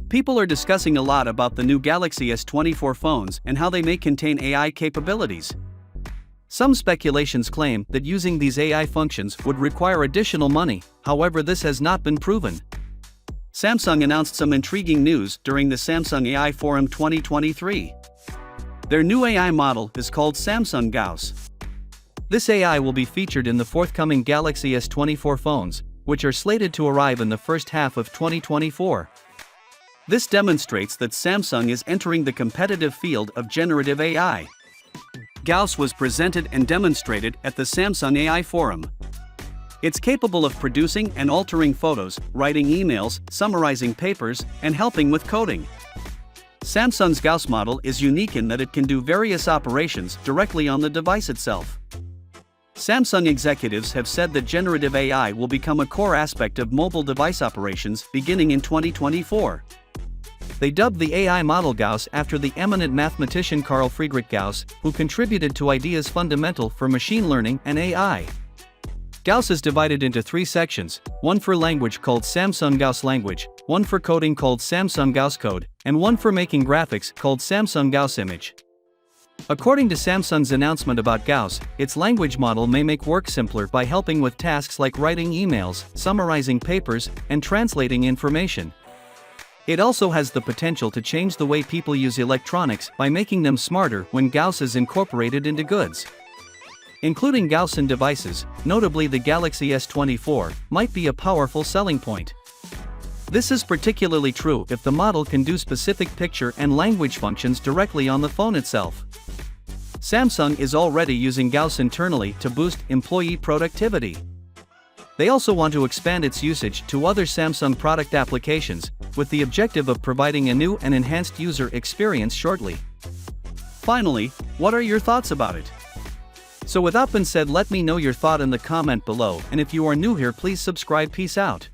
People are discussing a lot about the new Galaxy S24 phones and how they may contain AI capabilities. Some speculations claim that using these AI functions would require additional money, however this has not been proven. Samsung announced some intriguing news during the Samsung AI Forum 2023. Their new AI model is called Samsung Gauss. This AI will be featured in the forthcoming Galaxy S24 phones, which are slated to arrive in the first half of 2024. This demonstrates that Samsung is entering the competitive field of generative AI. Gauss was presented and demonstrated at the Samsung AI Forum. It's capable of producing and altering photos, writing emails, summarizing papers, and helping with coding. Samsung's Gauss model is unique in that it can do various operations directly on the device itself. Samsung executives have said that generative AI will become a core aspect of mobile device operations beginning in 2024. They dubbed the AI model Gauss after the eminent mathematician Carl Friedrich Gauss, who contributed to ideas fundamental for machine learning and AI. Gauss is divided into three sections, one for language called Samsung Gauss Language, one for coding called Samsung Gauss Code, and one for making graphics called Samsung Gauss Image. According to Samsung's announcement about Gauss, its language model may make work simpler by helping with tasks like writing emails, summarizing papers, and translating information. It also has the potential to change the way people use electronics by making them smarter when Gauss is incorporated into goods. Including Gauss in devices, notably the Galaxy S24, might be a powerful selling point. This is particularly true if the model can do specific picture and language functions directly on the phone itself. Samsung is already using Gauss internally to boost employee productivity. They also want to expand its usage to other Samsung product applications, with the objective of providing a new and enhanced user experience shortly. Finally, what are your thoughts about it? So with that being said, let me know your thought in the comment below, and if you are new here, please subscribe. Peace out.